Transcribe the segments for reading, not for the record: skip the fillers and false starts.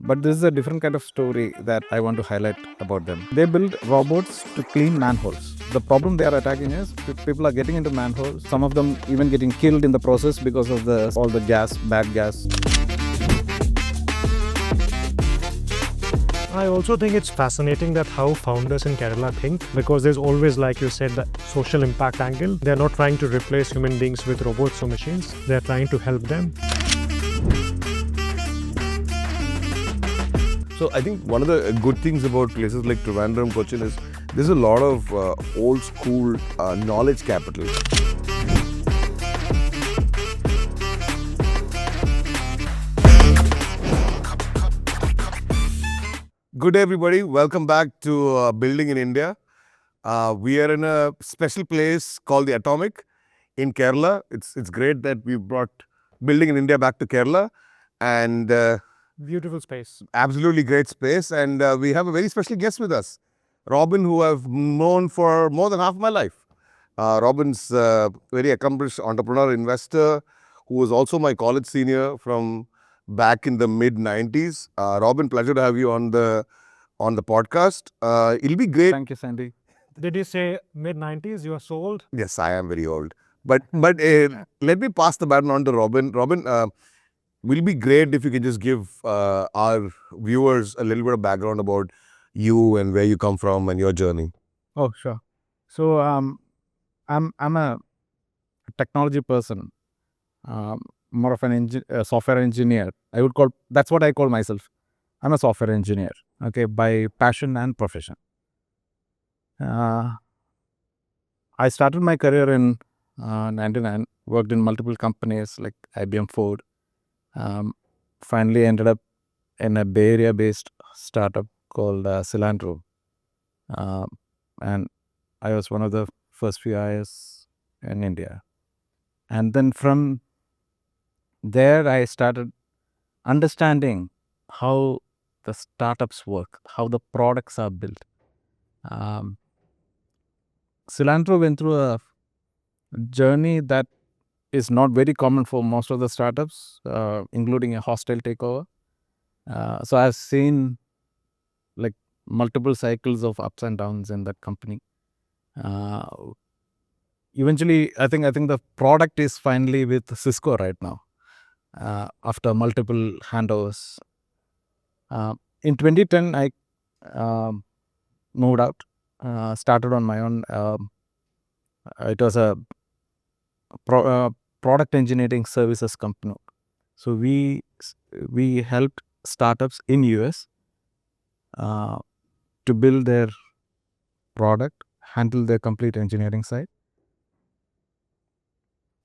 But this is a different kind of story that I want to highlight about them. They build robots to clean manholes. The problem they are attacking is people are getting into manholes. Some of them even getting killed in the process because of all the gas, bad gas. I also think it's fascinating that how founders in Kerala think, because there's always, like you said, the social impact angle. They're not trying to replace human beings with robots or machines. They're trying to help them. So I think one of the good things about places like Trivandrum, Cochin is there's a lot of old school knowledge capital. Good day, everybody. Welcome back to Building in India. We are in a special place called the Atomic in Kerala. It's great that we brought Building in India back to Kerala, and Beautiful space. absolutely great space. And we have a very special guest with us, Robin, who I've known for more than half my life. Robin's a very accomplished entrepreneur, investor, who was also my college senior from back in the mid-90s. Robin, pleasure to have you on the podcast. It'll be great. Thank you, Sandy. Did you say mid-90s? You are so old? Yes, I am very old. But let me pass the baton on to Robin. Robin, will be great if you can just give our viewers a little bit of background about you and where you come from and your journey. Oh, sure. So I'm a technology person, more of a software engineer. That's what I call myself. I'm a software engineer, okay, by passion and profession. I started my career in 99, worked in multiple companies like IBM, Ford. Finally ended up in a Bay Area-based startup called Cilantro. And I was one of the first few hires in India. And then from there, I started understanding how the startups work, how the products are built. Cilantro went through a journey that is not very common for most of the startups, including a hostile takeover. So I've seen like multiple cycles of ups and downs in that company. Eventually, I think the product is finally with Cisco right now, after multiple handovers. In 2010, I moved out, started on my own. It was a product engineering services company. So we helped startups in US to build their product, handle their complete engineering side.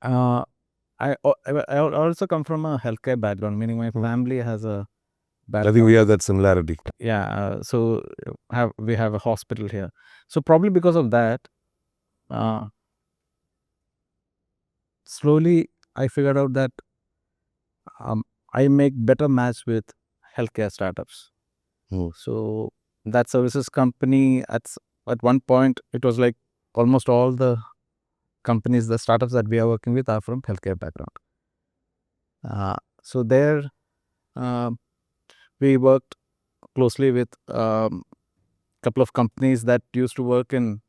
I also come from a healthcare background, meaning my family has a background. I think we have that similarity. Yeah, so we have a hospital here. So probably because of that, slowly I figured out that I make better match with healthcare startups. So that services company, at one point, it was like almost all the companies, the startups that we are working with are from healthcare background. So there, we worked closely with a couple of companies that used to work in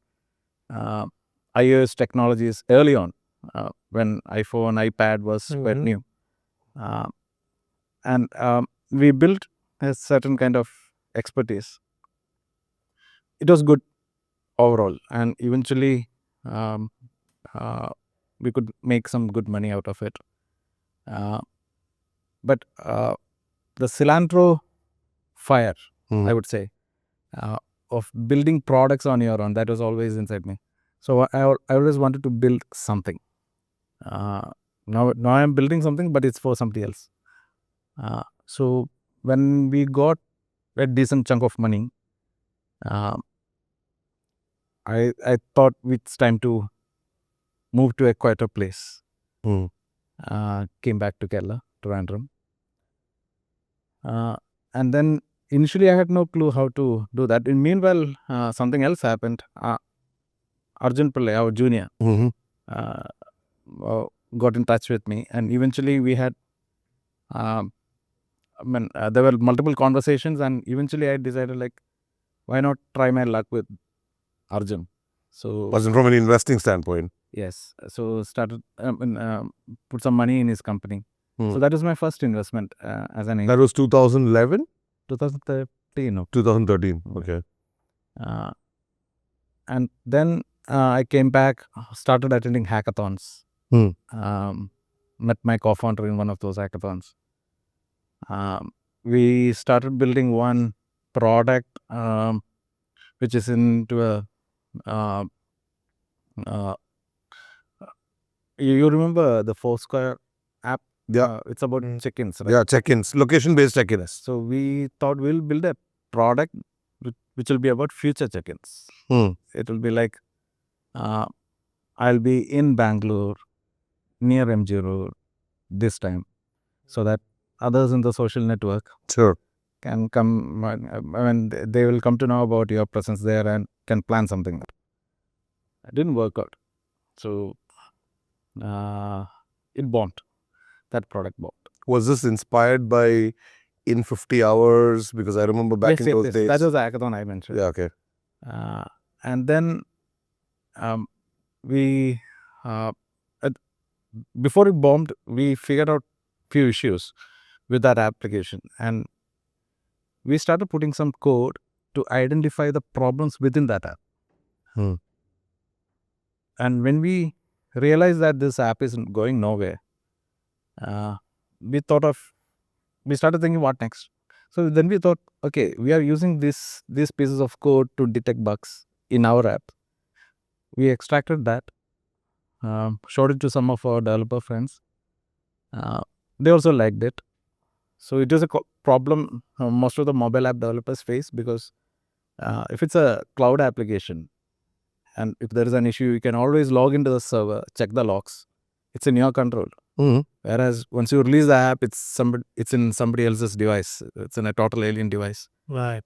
iOS technologies early on, when iPhone, iPad was quite new. And we built a certain kind of expertise. It was good overall, and eventually we could make some good money out of it. But the Cilantro fire, I would say, of building products on your own, that was always inside me. So I always wanted to build something. Now I'm building something, but it's for somebody else. So when we got a decent chunk of money, I thought it's time to move to a quieter place. Came back to Kerala, Trivandrum. And then initially I had no clue how to do that. And meanwhile, something else happened. Arjun Pillai, our junior, got in touch with me, and eventually we had there were multiple conversations, and eventually I decided, like, why not try my luck with Arjun? So Wasn't from an investing standpoint. yes, so started put some money in his company. So that was my first investment as an That was 2011? 2013. 2013. Okay. And then I came back, started attending hackathons. Met my co-founder in one of those hackathons. We started building one product which is into a you remember the Foursquare app? Yeah. It's about check-ins, right? Yeah, check-ins, location-based check-ins. So we thought we'll build a product which will be about future check-ins. It will be like, I'll be in Bangalore, near MG Road, this time, so that others in the social network Sure. can come. They will come to know about your presence there and can plan something. It didn't work out, so it bombed. That product bombed. Was this inspired by in 50 hours? Because I remember back in those days. That was the hackathon I mentioned. Yeah, okay. And then we before it bombed, we figured out few issues with that application, and we started putting some code to identify the problems within that app. And when we realized that this app is going nowhere, we started thinking, what next? So then we thought, okay, we are using these pieces of code to detect bugs in our app. We extracted that, showed it to some of our developer friends. They also liked it. So it is a problem most of the mobile app developers face, because if it's a cloud application and if there is an issue, you can always log into the server, check the logs. It's in your control. Whereas once you release the app, it's in somebody else's device. It's in a total alien device. Right.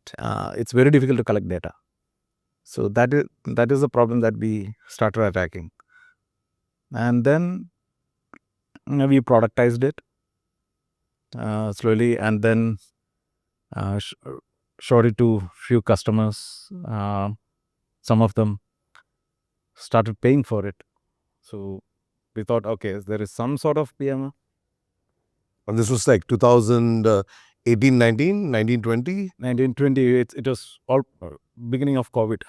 It's very difficult to collect data. So that is the problem that we started attacking. And then we productized it slowly, and then showed it to few customers. Some of them started paying for it. So we thought, okay, there is some sort of PMO. And this was like 2018, 19, 19, 20? 1920, it was all beginning of COVID.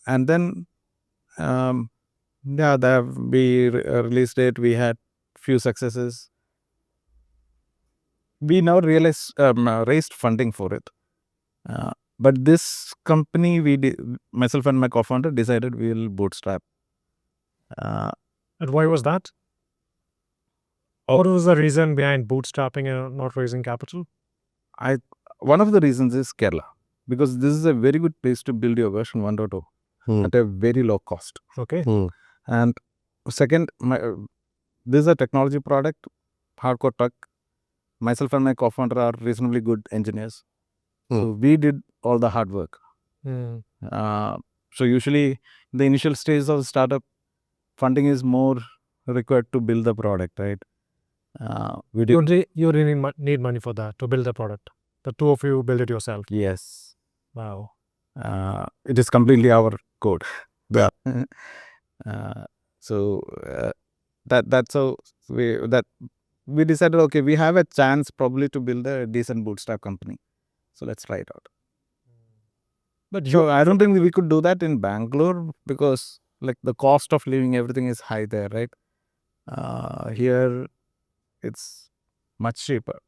And then, we released it. We had few successes. We now raised funding for it. But this company, myself and my co-founder decided we will bootstrap. And why was that? What was the reason behind bootstrapping and not raising capital? One of the reasons is Kerala, because this is a very good place to build your version 1.0 at a very low cost. Okay. And second, this is a technology product, hardcore tech. Myself and my co-founder are reasonably good engineers. So we did all the hard work. So usually the initial stage of startup, funding is more required to build the product, right? You really need money for that, to build the product. The two of you build it yourself. Yes. Wow. It is completely our code. Yeah. So that's how we decided, okay, we have a chance probably to build a decent bootstrap company. So let's try it out. But I don't think we could do that in Bangalore, because like the cost of living, everything is high there, right? Here it's much cheaper.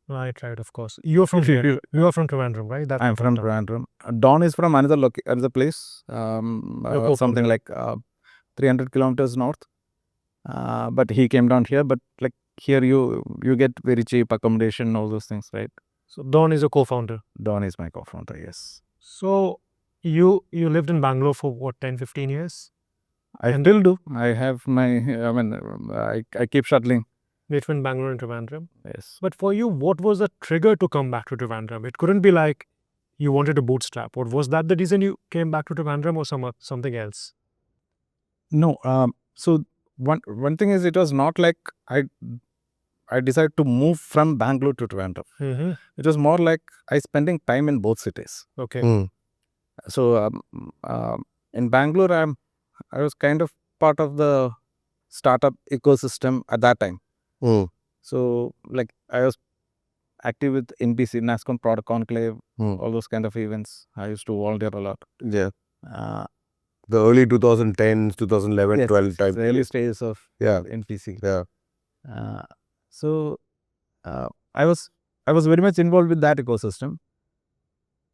Right, of course. You're from Trivandrum, right? I'm from Trivandrum. Don is from another place, something like 300 kilometers north. But he came down here. But like here, you get very cheap accommodation, all those things, right? So Don is your co-founder. Don is my co-founder, yes. So you lived in Bangalore for what, 10, 15 years? I still do. I have my, I keep shuttling. Between Bangalore and Trivandrum? Yes. But for you, what was the trigger to come back to Trivandrum? It couldn't be like you wanted to bootstrap. Or was that the reason you came back to Trivandrum, or something else? No. So one thing is, it was not like I I decided to move from Bangalore to Trivandrum. It was more like I spending time in both cities. Okay. So in Bangalore, I was kind of part of the startup ecosystem at that time. So like I was active with NBC, NASCOM Product Conclave, all those kind of events. I used to volunteer a lot. Yeah. Uh, The early 2010s, 2011, yes, 12 type. the early stages of Yeah. NPC. Yeah. So I was very much involved with that ecosystem.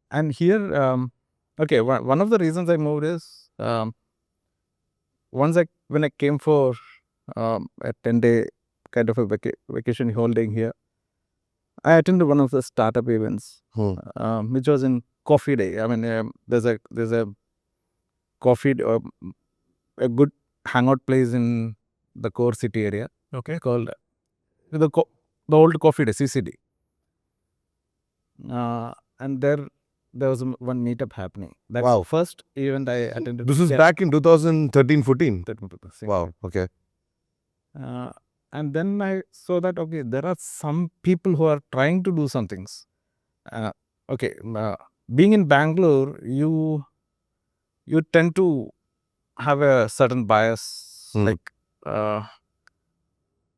And here, okay, one of the reasons I moved is when I came for a 10-day kind of a vacation holding here, I attended one of the startup events, which was in Coffee Day. I mean, there's a coffee, a good hangout place in the core city area. Okay. Called the old Coffee Day, CCD. And there was one meetup happening. That's Wow. the first event I attended. This is back in 2013, 14. Wow. Wow. Okay. And then I saw that, okay, there are some people who are trying to do some things. Okay, being in Bangalore, you tend to have a certain bias, like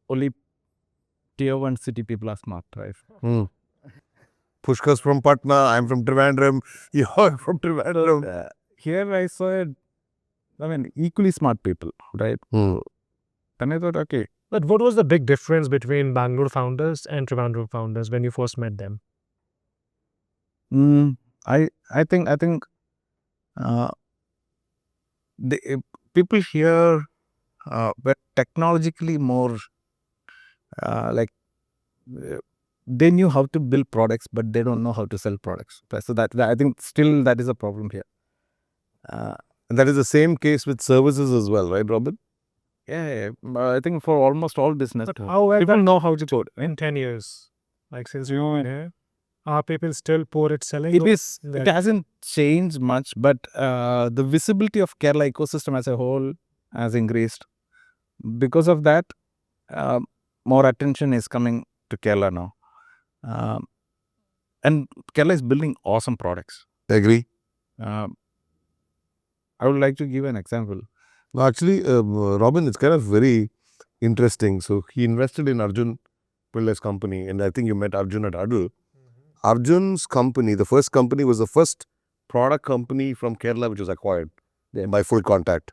only tier 1 city people are smart, right? Pushkar's from Patna, I'm from Trivandrum, you're from Trivandrum. Here I saw, equally smart people, right? Then I thought, okay. But what was the big difference between Bangalore founders and Trivandrum founders when you first met them? I think the people here were technologically more they knew how to build products, but they don't know how to sell products. So that I think still that is a problem here. And that is the same case with services as well, right, Robin? Yeah. I think for almost all business, But how people know how to code. in 10 years, like since you were here, are people still poor at selling? It hasn't changed much, but the visibility of Kerala ecosystem as a whole has increased. Because of that, more attention is coming to Kerala now. And Kerala is building awesome products. I agree. I would like to give an example. No, actually, Robin, it's kind of very interesting. So he invested in Arjun Pilla's company, and I think you met Arjun at Adul. Arjun's company, the first company, was the first product company from Kerala which was acquired by Full Contact.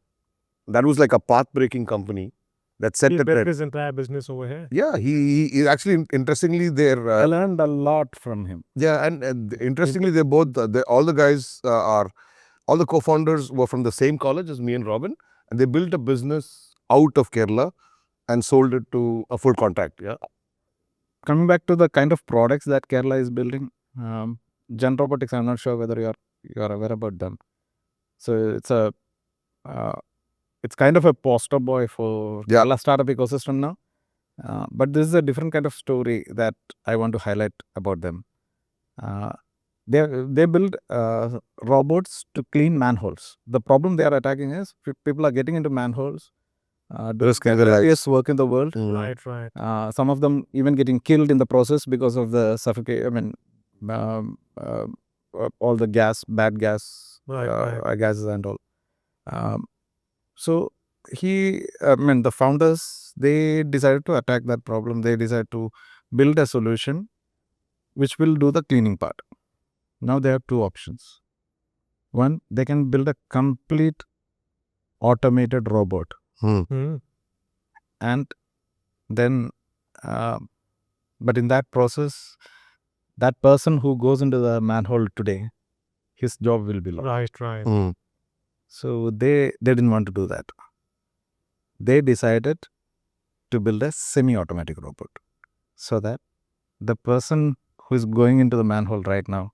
That was like a path-breaking company that set the trend. His entire business over here. Yeah, he actually, interestingly, they're... I learned a lot from him. Yeah, and interestingly, they're both, all the guys all the co-founders were from the same college as me and Robin, and they built a business out of Kerala and sold it to a Full Contact. Yeah. Coming back to the kind of products that Kerala is building, Gen Robotics, I'm not sure whether you are aware about them. So it's kind of a poster boy for Kerala startup ecosystem now. But this is a different kind of story that I want to highlight about them. They build robots to clean manholes. The problem they are attacking is people are getting into manholes. Risking their lives. Work in the world. Right. Some of them even getting killed in the process because of the suffocate. All the bad gas, gases and all. So the founders, they decided to attack that problem. They decided to build a solution which will do the cleaning part. Now they have two options. One, they can build a complete automated robot. And then, but in that process, that person who goes into the manhole today, his job will be lost. Right. So they didn't want to do that. They decided to build a semi-automatic robot so that the person who is going into the manhole right now,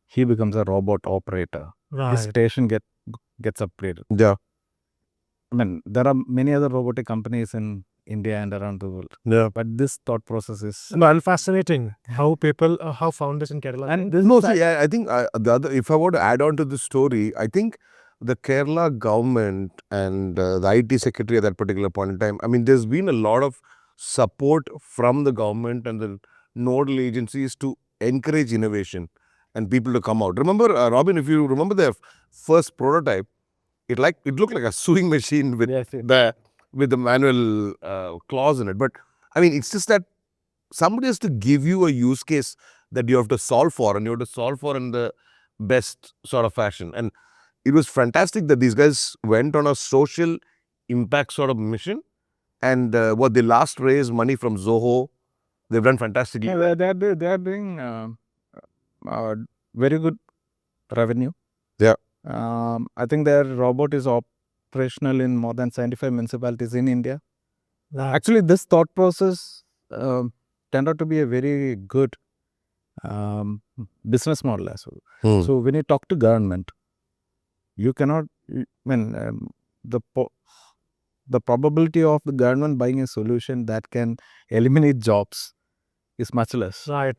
he becomes a robot operator. His station gets upgraded. Yeah. There are many other robotic companies in India and around the world. Yeah. But this thought process is... fascinating how founders in Kerala... I think if I were to add on to this story, I think the Kerala government and the IT secretary at that particular point in time, there's been a lot of support from the government and the nodal agencies to encourage innovation and people to come out. Remember, Robin, if you remember the first prototype, it looked like a sewing machine with the manual claws in it. But I mean, it's just that somebody has to give you a use case that you have to solve for, and you have to solve for in the best sort of fashion. And it was fantastic that these guys went on a social impact sort of mission. And what they last raised money from Zoho, they've done fantastically. Yeah, they are doing very good revenue. Yeah. I think their robot is operational in more than 75 municipalities in India. Actually, this thought process turned out to be a very good business model as well. So when you talk to government, you cannot, the probability of the government buying a solution that can eliminate jobs is much less. Right.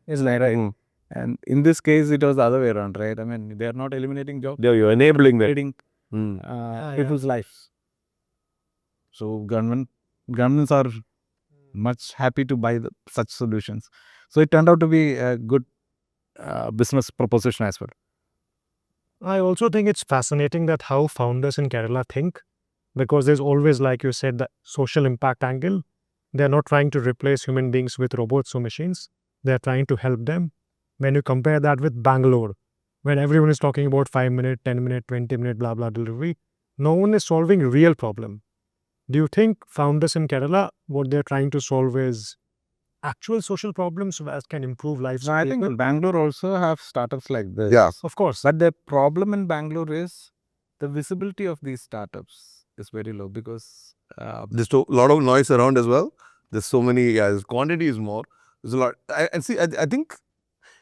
It's like, right. And in this case, it was the other way around, right? I mean, they are not eliminating jobs. You're enabling them. Creating people's lives. So governments are much happy to buy such solutions. So it turned out to be a good business proposition as well. I also think it's fascinating that how founders in Kerala think, because there's always, like you said, the social impact angle. They're not trying to replace human beings with robots or machines. They're trying to help them. When you compare that with Bangalore, where everyone is talking about 5-minute, 10-minute, 20-minute, blah, blah delivery, no one is solving real problem. Do you think founders in Kerala, what they're trying to solve is actual social problems that can improve lives? No, I think Bangalore also have startups like this. Yeah. Of course. But the problem in Bangalore is the visibility of these startups is very low because there's a lot of noise around as well. There's so many, quantity is more. There's a lot. I think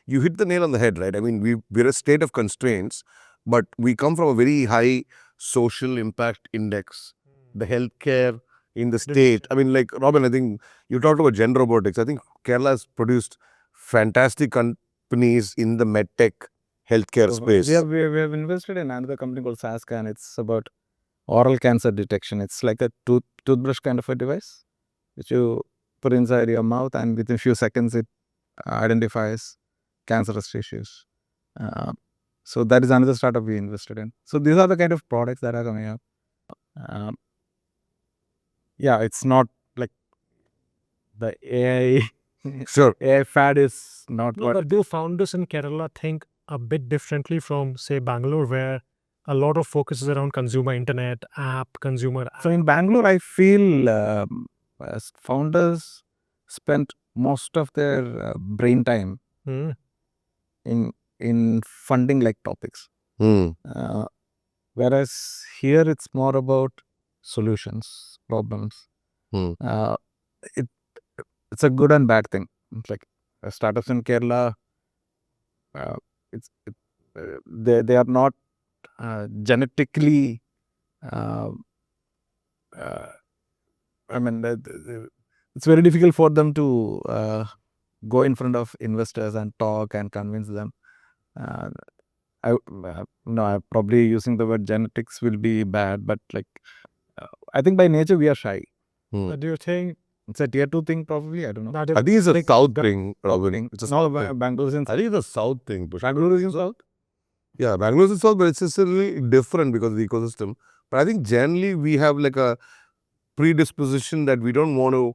you hit the nail on the head, right? I mean, we're a state of constraints, but we come from a very high social impact index. The healthcare in the state. I mean, like, Robin, I think you talked about gen robotics. I think Kerala has produced fantastic companies in the medtech healthcare space. We have invested in another company called Sascan. It's about oral cancer detection. It's like a toothbrush kind of a device which you put inside your mouth, and within a few seconds it identifies cancerous tissues. So that is another startup we invested in. So these are the kind of products that are coming up. It's not like the AI. Sure. AI fad is not No, what. but do founders in Kerala think a bit differently from, say, Bangalore, where a lot of focus is around consumer internet, consumer app? So in Bangalore, I feel as founders spent most of their brain time in funding like topics. Whereas here it's more about solutions, problems. It's a good and bad thing. It's like startups in Kerala, they are not genetically. It's very difficult for them to go in front of investors and talk and convince them. I'm probably using the word genetics will be bad, but like I think by nature we are shy. But do you think it's a tier 2 thing? Probably, I don't know. I think it's a south thing, Robin. It's no, Bangalore's in. I think it's a south thing. Bangalore is in south. Yeah, Bangalore is in south, but it's necessarily different because of the ecosystem. But I think generally we have like a predisposition that we don't want to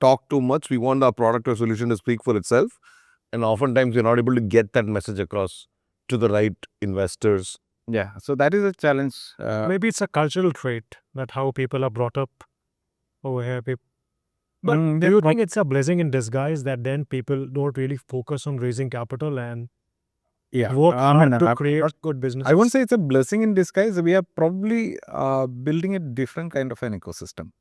talk too much. We want our product or solution to speak for itself. And oftentimes we're not able to get that message across to the right investors. Yeah, so that is a challenge. maybe it's a cultural trait that how people are brought up over here. But do you think it's a blessing in disguise that then people don't really focus on raising capital and work hard to create good business? I won't say it's a blessing in disguise. We are probably building a different kind of an ecosystem.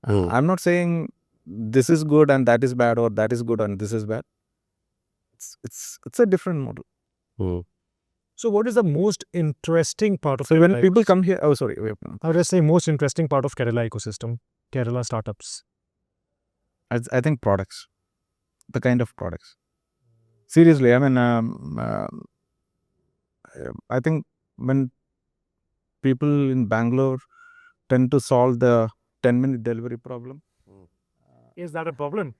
I'm not saying this is good and that is bad, or that is good and this is bad. It's a different model. So what is the most interesting part of So when people come here, I would just say most interesting part of Kerala ecosystem, Kerala startups? I think products, the kind of products. Seriously, I mean, I think when people in Bangalore tend to solve the 10-minute delivery problem, Is that a problem?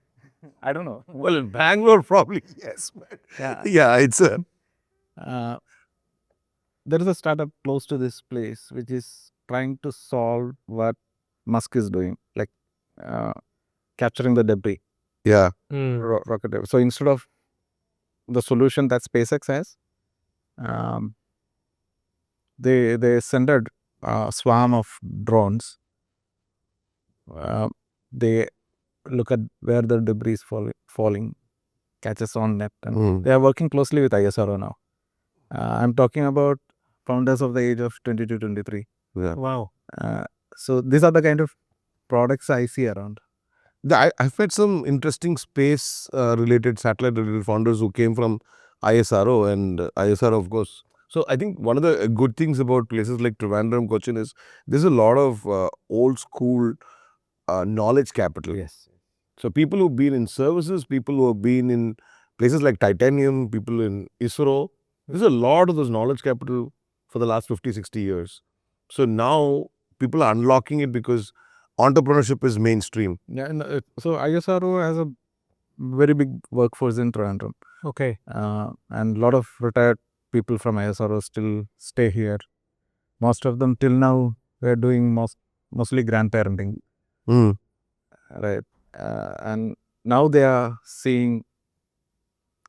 I don't know. Well, in Bangalore, probably yes. But Yeah. it's a There is a startup close to this place which is trying to solve what Musk is doing, like capturing the debris, yeah. rocket debris. So instead of the solution that SpaceX has, um, they send a swarm of drones. They look at where the debris is falling, catches on net, and they are working closely with ISRO now. I'm talking about founders of the age of 20 to 23. Yeah. Wow. So these are the kind of products I see around. I've met some interesting space related, satellite related founders who came from ISRO and ISRO, of course. So I think one of the good things about places like Trivandrum, Cochin is there's a lot of old school knowledge capital. Yes. So people who've been in services, people who have been in places like Titanium, people in ISRO, there's a lot of those knowledge capital for the last 50, 60 years. So now people are unlocking it because entrepreneurship is mainstream. Yeah, and so ISRO has a very big workforce in Trivandrum. Okay. And a lot of retired people from ISRO still stay here. Most of them till now were doing mostly grandparenting, right? And now they are seeing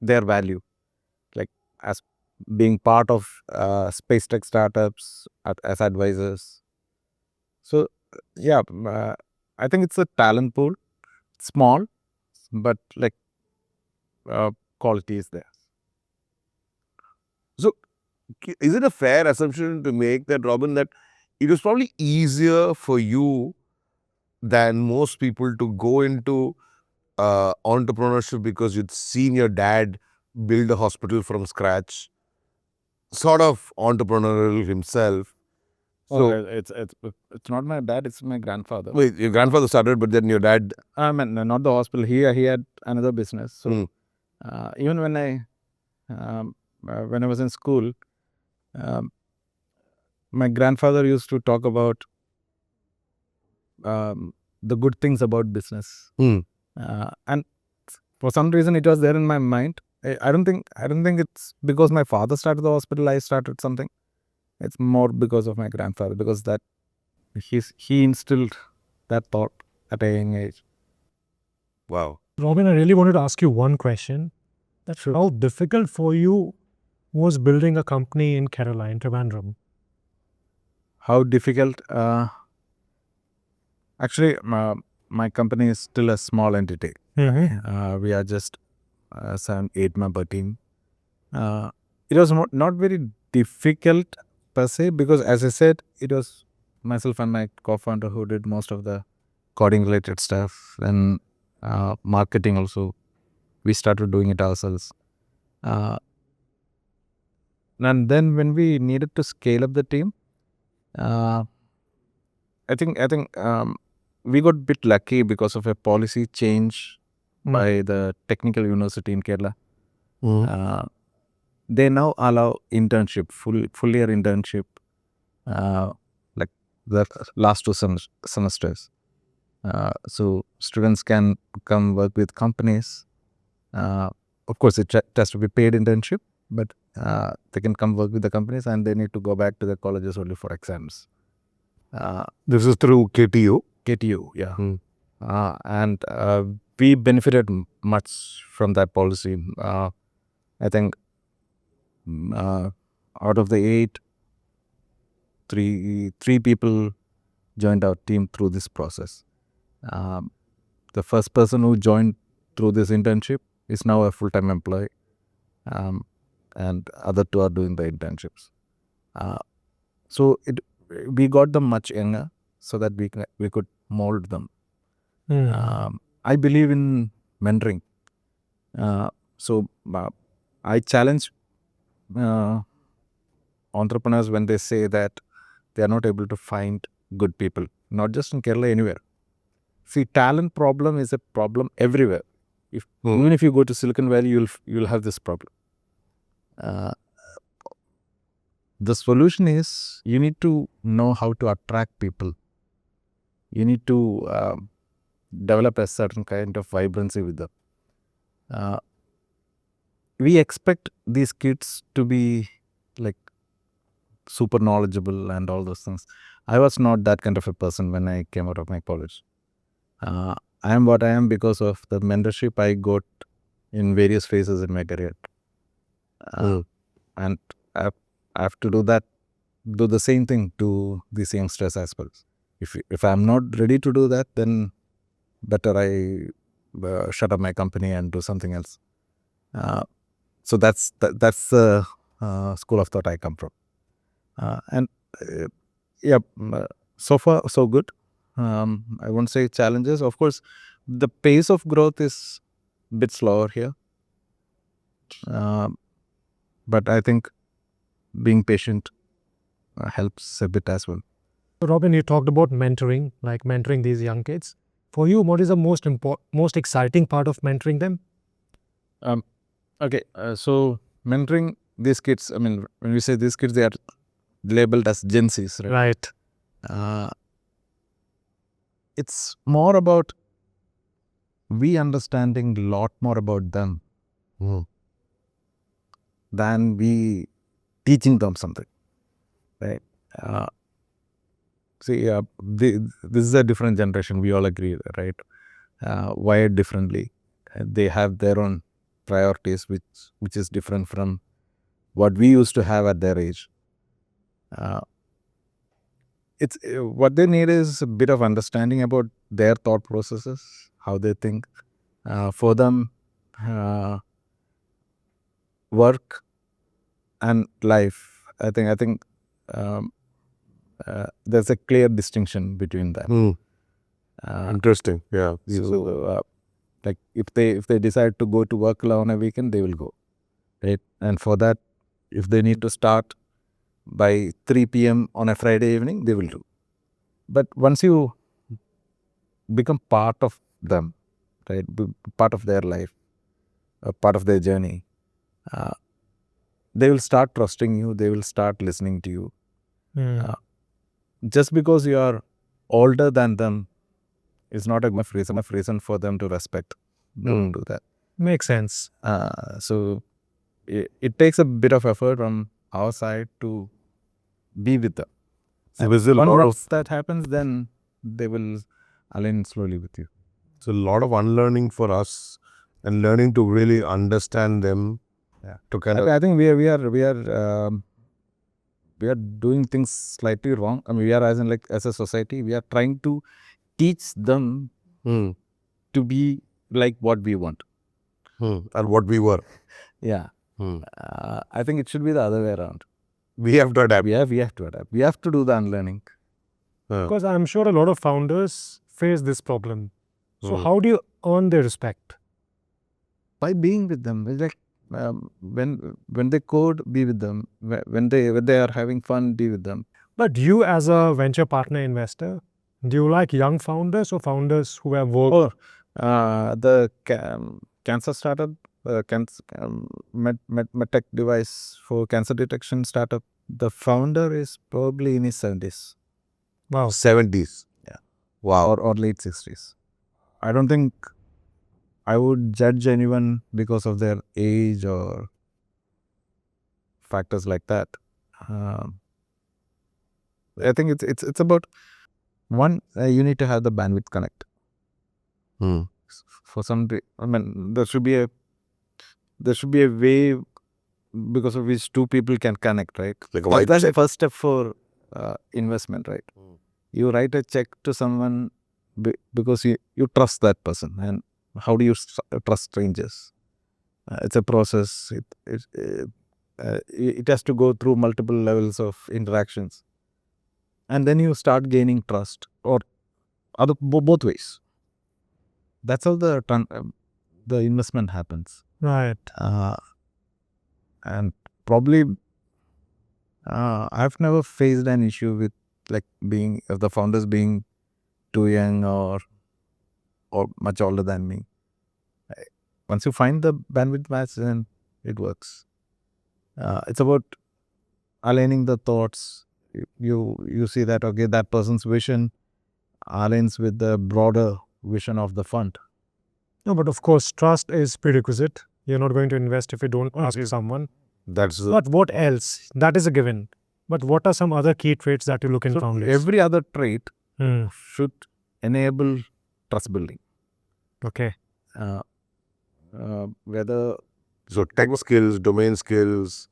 their value, like as being part of space tech startups as advisors. So yeah, I think it's a talent pool, small, but like quality is there. So is it a fair assumption to make that, Robin, that it was probably easier for you than most people to go into entrepreneurship because you'd seen your dad build a hospital from scratch, sort of entrepreneurial himself? So, It's not my dad, it's my grandfather. wait, your grandfather started, but then your dad. I mean, not the hospital. He had another business. So even when I was in school, my grandfather used to talk about the good things about business, and for some reason it was there in my mind. I don't think it's because my father started the hospital I started something. It's more because of my grandfather, because that he instilled that thought at a young age. Wow. Robin, I really wanted to ask you one question. That's how difficult for you was building a company in Kerala, in Trivandrum? How difficult? Actually, my company is still a small entity. We are just 7-8 member team. It was not very difficult per se, because as I said, it was myself and my co-founder who did most of the coding related stuff, and marketing also. We started doing it ourselves. And then when we needed to scale up the team, I think we got a bit lucky because of a policy change by the technical university in Kerala. They now allow internship, full year internship, like the last 2 semesters. So students can come work with companies. Of course, it has to be paid internship, but they can come work with the companies, and they need to go back to the colleges only for exams. This is through KTU. KTU, yeah. And we benefited much from that policy. I think out of the 8, 3 people joined our team through this process. The first person who joined through this internship is now a full-time employee, and other 2 are doing the internships. So we got them much younger so that we could mold them. I believe in mentoring. So I challenge entrepreneurs when they say that they are not able to find good people, not just in Kerala, anywhere. See, talent problem is a problem everywhere. Even if you go to Silicon Valley, you'll have this problem. The solution is you need to know how to attract people. You need to develop a certain kind of vibrancy with them. We expect these kids to be like super knowledgeable and all those things. I was not that kind of a person when I came out of my college. I am what I am because of the mentorship I got in various phases in my career. And I have to do the same thing to these youngsters as well. If I'm not ready to do that, then better I shut up my company and do something else. So that's the school of thought I come from. So far so good. I won't say challenges. Of course, the pace of growth is a bit slower here. But I think being patient helps a bit as well. Robin, you talked about mentoring, like mentoring these young kids. For you, what is the most exciting part of mentoring them? Okay, so mentoring these kids, I mean, when we say these kids, they are labeled as Gen Zs, right? Right. It's more about we understanding a lot more about them than we teaching them something, right? This is a different generation. We all agree, right? Wired differently. They have their own priorities, which is different from what we used to have at their age. It's what they need is a bit of understanding about their thought processes, how they think. For them, work and life, I think there's a clear distinction between them. Interesting. Yeah. So, like if they decide to go to work on a weekend, they will go, right? And for that, if they need to start by 3 p.m. on a Friday evening, they will do. But once you become part of them, right, part of their life, part of their journey, they will start trusting you. They will start listening to you. Just because you are older than them is not enough reason for them to respect. Don't do that. Makes sense. So it takes a bit of effort from our side to be with them. Once that happens, then they will align slowly with you. It's a lot of unlearning for us and learning to really understand them. Yeah. To kind of, I think we are doing things slightly wrong. I mean, we are as a society, we are trying to teach them to be like what we want. and what we were. Yeah. I think it should be the other way around. We have to adapt. We have to adapt. We have to do the unlearning. Because I'm sure a lot of founders face this problem. So how do you earn their respect? By being with them. It's like when they code, be with them. When they are having fun, be with them. But you as a venture partner investor, do you like young founders or founders who have worked? The cancer startup, medtech device for cancer detection startup. The founder is probably in his 70s. Wow. 70s. Yeah. Wow. Or late 60s. I don't think I would judge anyone because of their age or factors like that. I think it's about one. You need to have the bandwidth connect. For some, I mean, there should be a way because of which two people can connect, right? Like a That's the first step for investment, right? You write a check to someone because you trust that person. And how do you trust strangers? It's a process. It has to go through multiple levels of interactions, and then you start gaining trust, or both ways. That's how the investment happens. Right. And probably I've never faced an issue with like being the founders being too young or much older than me. Once you find the bandwidth match, then it works. It's about aligning the thoughts. You see that, okay, that person's vision aligns with the broader vision of the fund. No, but of course, trust is prerequisite. You're not going to invest if you don't ask someone. That's But what else? That is a given. But what are some other key traits that you look in founders? Every other trait Hmm. should enable trust building. Okay. Whether so tech skills, domain skills,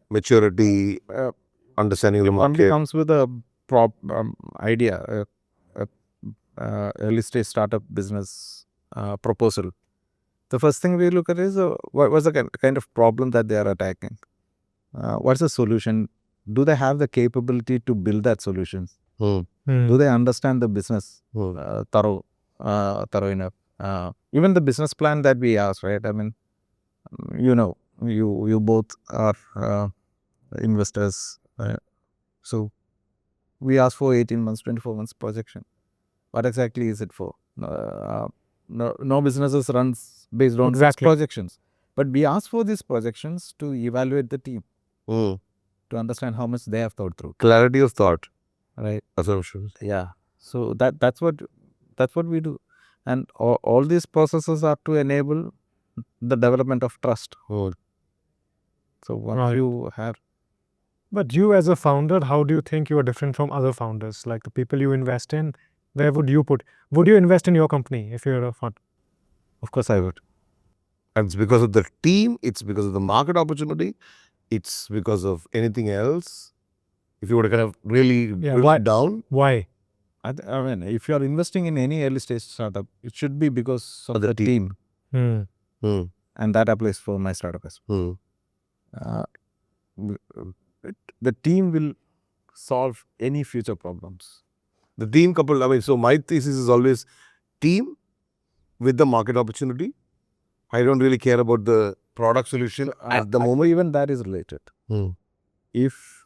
maturity, understanding the only market. comes with a idea, early stage startup business proposal. The first thing we look at is what was the kind of problem that they are attacking. What's the solution? Do they have the capability to build that solution? Hmm. Do they understand the business Hmm. thorough enough? Even the business plan that we ask, right? I mean, you both are investors, so we ask for 18 months, 24 months projection. What exactly is it for? No businesses runs based on projections, but we ask for these projections to evaluate the team, Hmm. to understand how much they have thought through. Clarity of thought, right? Assumptions. Yeah. So that's what we do, and all these processes are to enable the development of trust. Hmm. So once you have. But you as a founder, how do you think you are different from other founders? Like the people you invest in, where would you put? Would you invest in your company if you're a fund? Of course I would. And it's because of the team, it's because of the market opportunity, it's because of anything else. If you were to kind of really drill it down. Why? I mean, if you are investing in any early stage startup, it should be because of the team. Hmm. Hmm. And that applies for my startup as well. The team will solve any future problems. The team coupled, I mean, so my thesis is always team with the market opportunity. I don't really care about the product solution at the moment. Even that is related. If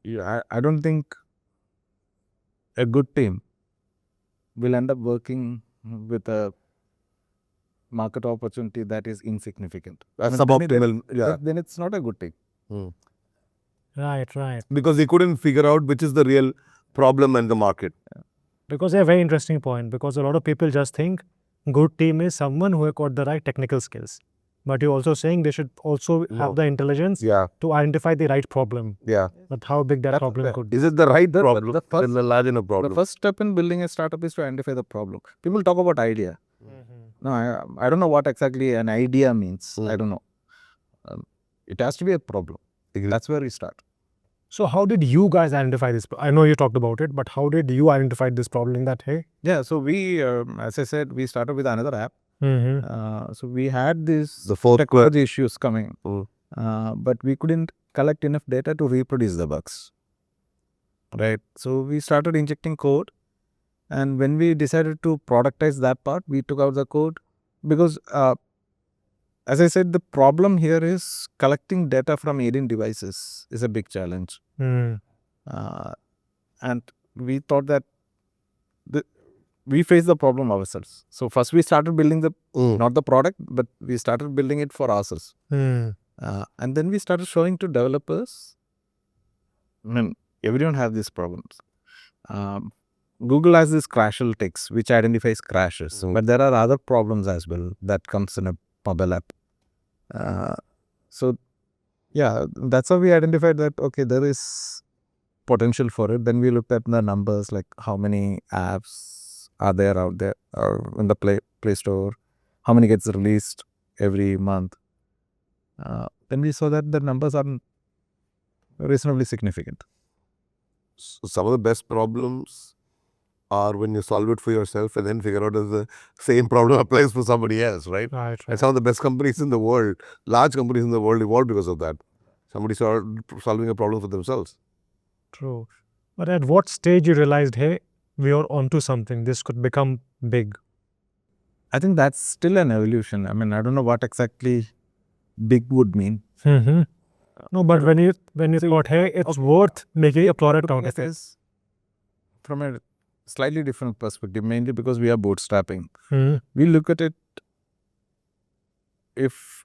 I don't think a good team will end up working with a market opportunity that is insignificant. Suboptimal. Yeah. Then it's not a good team. Right. Because they couldn't figure out which is the real problem in the market. Because a very interesting point, because a lot of people just think good team is someone who has got the right technical skills. But you're also saying they should also have the intelligence to identify the right problem. Yeah. But how big that problem could be. Is it the right problem? The large enough problem. The first step in building a startup is to identify the problem. People talk about idea. No, I don't know what exactly an idea means. I don't know. It has to be a problem. That's where we start. So how did you guys identify this? I know you talked about it, but how did you identify this problem that, hey? Yeah, so we, as I said, we started with another app. So we had these technology issues coming, but we couldn't collect enough data to reproduce the bugs. Right. So we started injecting code. And when we decided to productize that part, we took out the code because, as I said, the problem here is collecting data from alien devices is a big challenge. And we thought that we face the problem ourselves. So first we started building not the product, but we started building it for ourselves. And then we started showing to developers. I mean, everyone has these problems. Google has this Crashel text, which identifies crashes, but there are other problems as well that comes in a mobile app. So, yeah, that's how we identified that, okay, there is potential for it. Then we looked at the numbers, like how many apps are there out there or in the Play Store, how many gets released every month. Then we saw that the numbers are reasonably significant. So some of the best problems are when you solve it for yourself and then figure out if the same problem applies for somebody else, right? Right. And some of the best companies in the world, large companies in the world, evolved because of that. Somebody started solving a problem for themselves. True. But at what stage you realized, hey, we are onto something, this could become big? I think that's still an evolution. I mean, I don't know what exactly big would mean. No, but when you thought, hey, it's worth making a product out of it. From a slightly different perspective, mainly because we are bootstrapping. We look at it, if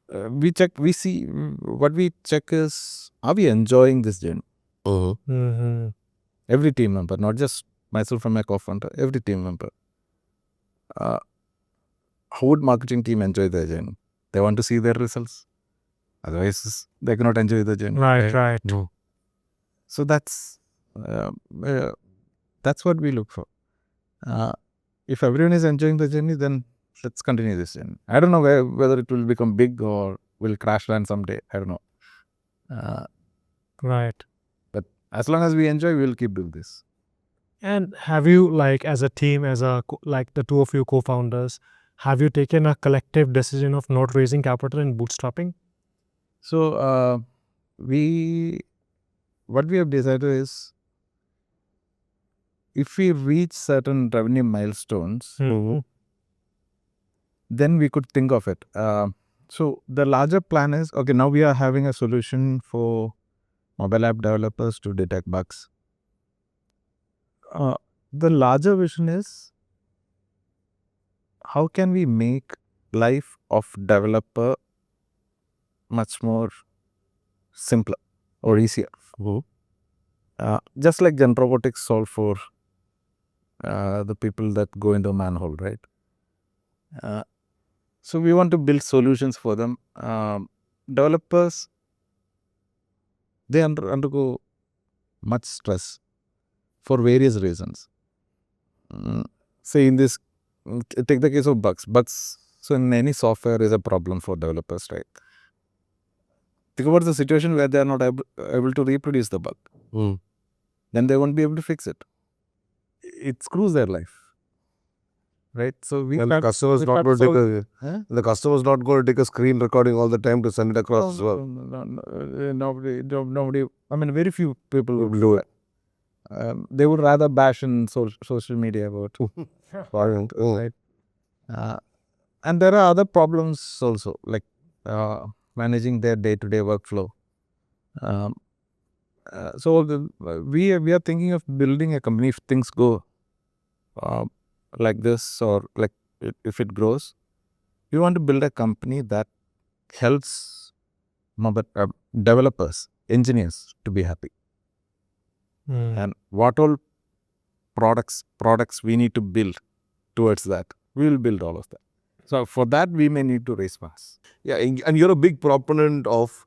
we see, what we check is, are we enjoying this journey? Every team member, not just myself and my co-founder, every team member. how would marketing team enjoy their journey? They want to see their results. Otherwise, they cannot enjoy the journey. Right. So that's what we look for. If everyone is enjoying the journey, then let's continue this journey. I don't know whether it will become big or will crash land someday. I don't know. Right. But as long as we enjoy, we will keep doing this. And have you, like, as a team, like the two of you co-founders, have you taken a collective decision of not raising capital and bootstrapping? So what we have decided is, if we reach certain revenue milestones, then we could think of it. So the larger plan is, okay, now we are having a solution for mobile app developers to detect bugs. The larger vision is, how can we make life of developer much more simpler or easier? Just like Gen Robotics solve for the people that go into a manhole, right? So we want to build solutions for them. Developers, they undergo much stress for various reasons. Say in this, take the case of bugs. So in any software is a problem for developers, right? Think about the situation where they are not able to reproduce the bug. Then they won't be able to fix it. It screws their life, right? So the customer's not going to take a screen recording all the time to send it across as well. Nobody. I mean, very few people would do it. They would rather bash in social media about right. And there are other problems also, like managing their day-to-day workflow. So we are thinking of building a company if things go like this, or like if it grows. We want to build a company that helps developers, engineers to be happy. And what all products we need to build towards that, we will build all of that. So for that, we may need to raise funds. Yeah, and you're a big proponent of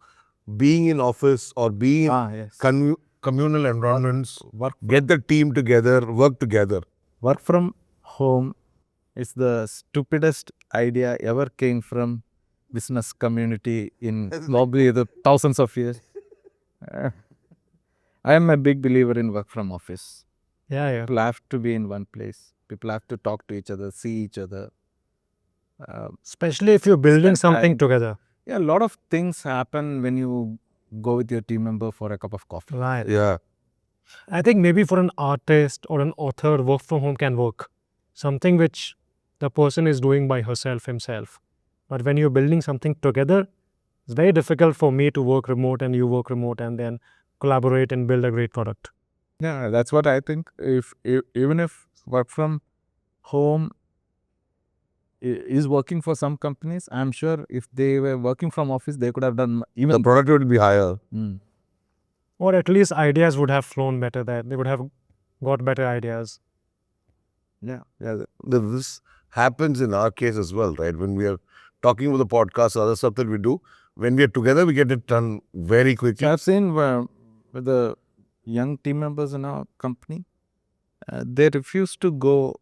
being in office or being in communal environments. Get the team together, work together. Work from home is the stupidest idea ever came from business community in probably the thousands of years. I am a big believer in work from office. People have to be in one place. People have to talk to each other, see each other. Especially if you're building something together. Yeah, a lot of things happen when you go with your team member for a cup of coffee. Right. Yeah. I think maybe for an artist or an author, work from home can work. Something which the person is doing by himself. But when you're building something together, it's very difficult for me to work remote and you work remote and then collaborate and build a great product. Yeah, that's what I think. Even if work from home is working for some companies, I'm sure if they were working from office, they could have done even the product would be higher. Or at least ideas would have flown better there. They would have got better ideas. Yeah. This happens in our case as well, right? When we are talking with the podcast, other stuff that we do, when we are together, we get it done very quickly. So I've seen with the young team members in our company, they refuse to go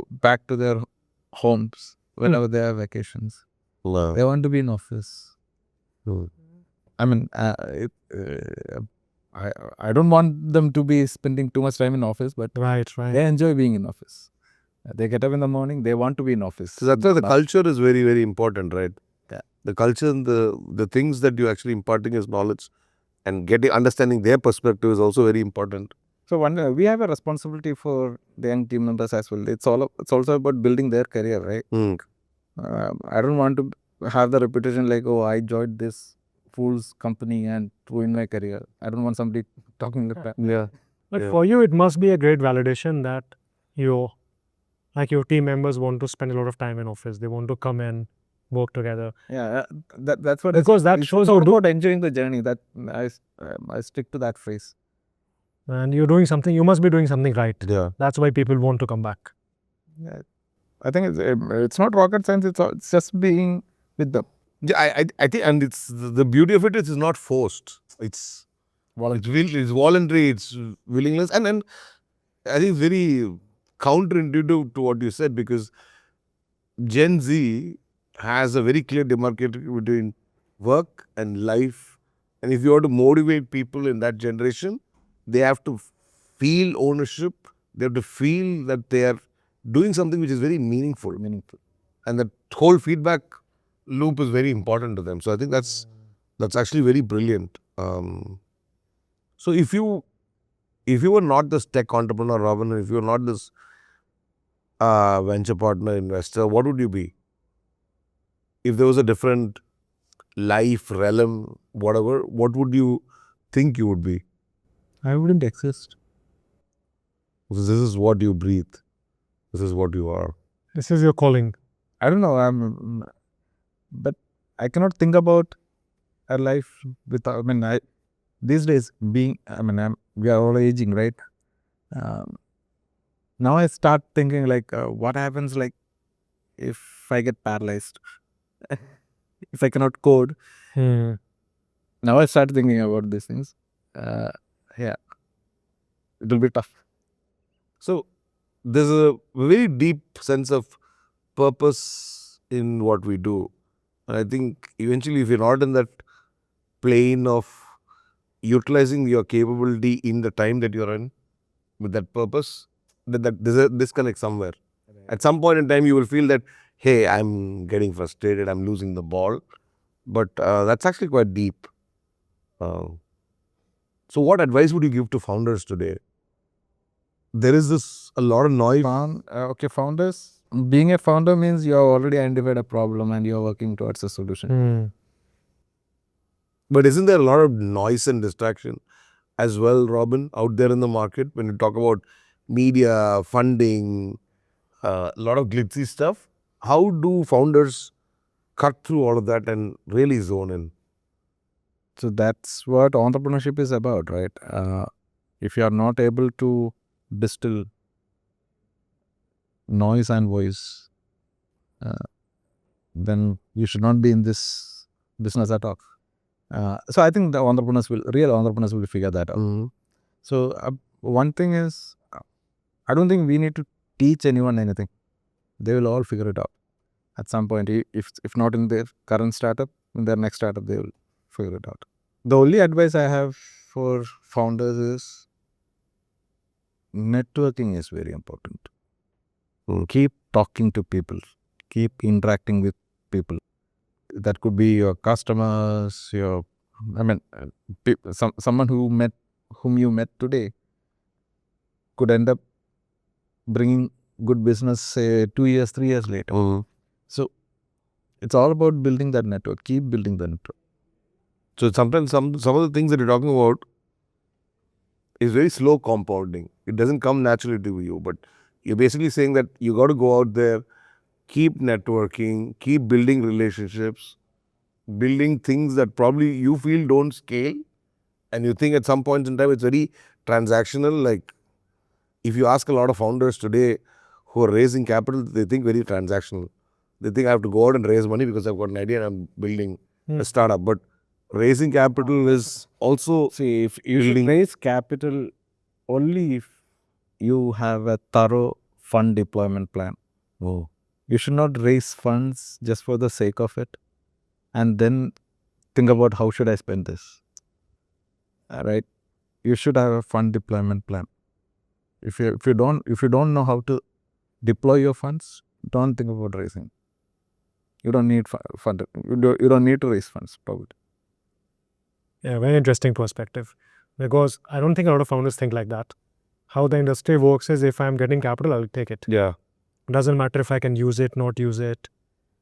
back to their homes whenever they have vacations. Wow. They want to be in office. I mean, I don't want them to be spending too much time in office, but they enjoy being in office. They get up in the morning, they want to be in office. So that's why the culture is very, very important, right? Yeah. The culture and the things that you're actually imparting as knowledge and understanding their perspective is also very important. So we have a responsibility for the young team members as well. It's also about building their career, right? I don't want to have the reputation like, oh, I joined this fool's company and ruined my career. I don't want somebody talking like that. Yeah. But for you, it must be a great validation that your team members want to spend a lot of time in office. They want to come and work together. Yeah, that's what. Because that shows how about enjoying the journey. That I stick to that phrase. And you're doing something. You must be doing something right. Yeah. That's why people want to come back. I think it's not rocket science. It's just being with them. Yeah, I think, and it's the beauty of it is it's not forced. It's voluntary. It's willingness, and I think it's very counterintuitive to what you said, because Gen Z has a very clear demarcation between work and life. And if you want to motivate people in that generation, they have to feel ownership. They have to feel that they are doing something which is very meaningful. And that whole feedback loop is very important to them. So I think that's actually very brilliant. So if you were not this tech entrepreneur, Robin, if you were not this venture partner investor, what would you be? If there was a different life, realm, whatever, what would you think you would be? I wouldn't exist. Because this is what you breathe. This is what you are. This is your calling. I don't know. But I cannot think about a life without. I mean, these days we are all aging, right? Now I start thinking like, what happens like if I get paralyzed, if I cannot code. Now I start thinking about these things. Yeah, it will be tough. So there's a very deep sense of purpose in what we do. And I think eventually, if you're not in that plane of utilizing your capability in the time that you're in with that purpose, that there's a disconnect somewhere. At some point in time, you will feel that, hey, I'm getting frustrated, I'm losing the ball. But that's actually quite deep. So what advice would you give to founders today? There is a lot of noise. Founders. Being a founder means you have already identified a problem and you're working towards a solution. But isn't there a lot of noise and distraction as well, Robin, out there in the market when you talk about media, funding, a lot of glitzy stuff? How do founders cut through all of that and really zone in? So that's what entrepreneurship is about, right? If you are not able to distill noise and voice, then you should not be in this business at all. So I think real entrepreneurs will figure that out. So one thing is, I don't think we need to teach anyone anything. They will all figure it out at some point. If not in their current startup, in their next startup, they will figure it out. The only advice I have for founders is networking is very important. Keep talking to people. Keep interacting with people. That could be your customers, someone whom you met today could end up bringing good business, say 2 years, 3 years later. So it's all about building that network. Keep building the network. So sometimes some of the things that you're talking about is very slow compounding. It doesn't come naturally to you, but you're basically saying that you got to go out there, keep networking, keep building relationships, building things that probably you feel don't scale, and you think at some point in time it's very transactional. Like if you ask a lot of founders today who are raising capital, they think very transactional. They think I have to go out and raise money because I've got an idea and I'm building a startup. But raising capital is also... See, if you should raise capital only if you have a thorough fund deployment plan. You should not raise funds just for the sake of it and then think about how should I spend this. Right? You should have a fund deployment plan. If you don't know how to deploy your funds, don't think about raising. You don't need fund. You don't need to raise funds, probably. Yeah, very interesting perspective. Because I don't think a lot of founders think like that. How the industry works is if I'm getting capital, I'll take it. Yeah. It doesn't matter if I can use it, not use it.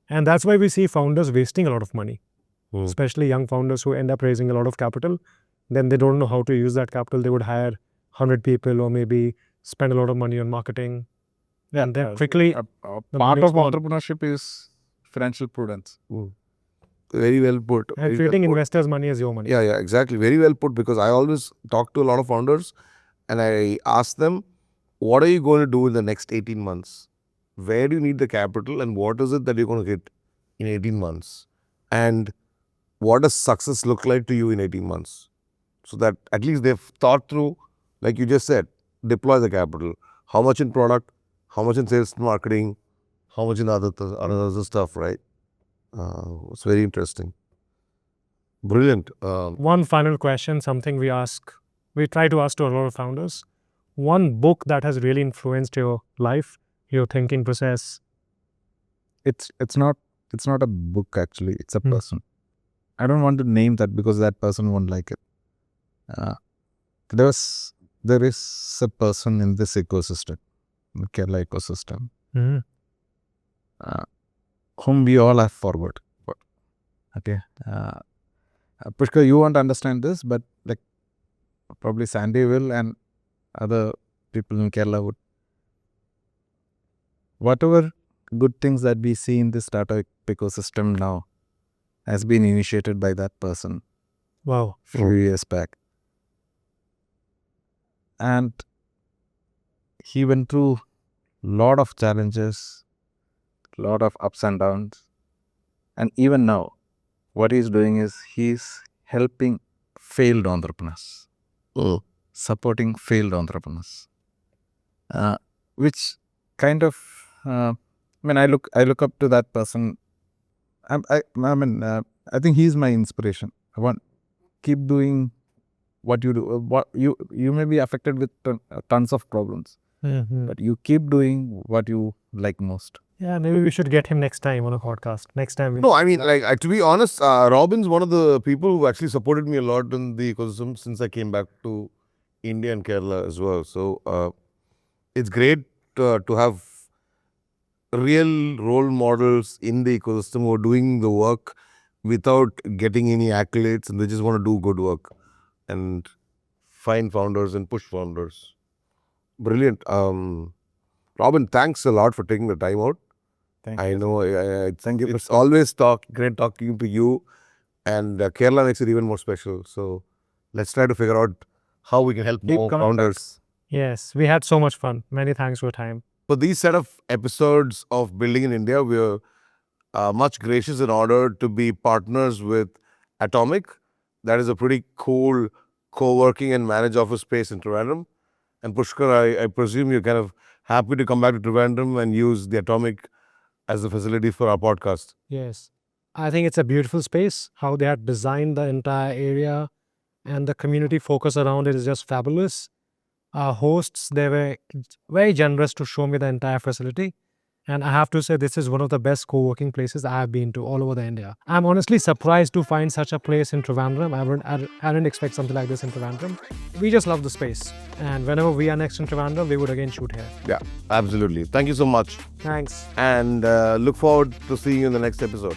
And that's why we see founders wasting a lot of money. Especially young founders who end up raising a lot of capital. Then they don't know how to use that capital. They would hire 100 people or maybe spend a lot of money on marketing. Yeah, and then quickly... part of entrepreneurship is financial prudence. Very well put. And treating investors' money as your money. Yeah, exactly. Very well put, because I always talk to a lot of founders and I ask them, what are you going to do in the next 18 months? where do you need the capital and what is it that you're going to hit in 18 months? And what does success look like to you in 18 months? So that at least they've thought through, like you just said, deploy the capital. How much in product, how much in sales and marketing, how much in other stuff, right? It's very interesting. Brilliant. One final question, something we try to ask to a lot of founders. One book that has really influenced your life, your thinking process. It's not a book actually. It's a person. I don't want to name that because that person won't like it. There is a person in this ecosystem, the Kerala ecosystem, whom we all have forward. Okay. Pushkar, you won't understand this, but like probably Sandy will and other people in Kerala would. Whatever good things that we see in this startup ecosystem now has been initiated by that person. Wow. Few years back. And he went through lot of challenges, lot of ups and downs. And even now, what he's doing is he's helping failed entrepreneurs, supporting failed entrepreneurs, which kind of, I look up to that person. I think he's my inspiration. I want keep doing what you do. What you may be affected with tons of problems, but you keep doing what you like most. Yeah, maybe we should get him next time on a podcast. Next time. No, I mean, like, to be honest, Robin's one of the people who actually supported me a lot in the ecosystem since I came back to India and Kerala as well. So, it's great to have real role models in the ecosystem who are doing the work without getting any accolades, and they just want to do good work and find founders and push founders. Brilliant. Robin, thanks a lot for taking the time out. I know Thank you. it's always great talking to you, and Kerala makes it even more special. So let's try to figure out how we can help more founders. Yes, we had so much fun. Many thanks for your time. For these set of episodes of Building in India, we're much gracious and honored to be partners with Atomic. That is a pretty cool co-working and managed office space in Trivandrum. And Pushkar, I presume you're kind of happy to come back to Trivandrum and use the Atomic as a facility for our podcast. Yes. I think it's a beautiful space. How they had designed the entire area and the community focus around it is just fabulous. Our hosts, they were very generous to show me the entire facility. And I have to say, this is one of the best co-working places I have been to all over the India. I'm honestly surprised to find such a place in Trivandrum. I didn't expect something like this in Trivandrum. We just love the space. And whenever we are next in Trivandrum, we would again shoot here. Yeah, absolutely. Thank you so much. Thanks. And look forward to seeing you in the next episode.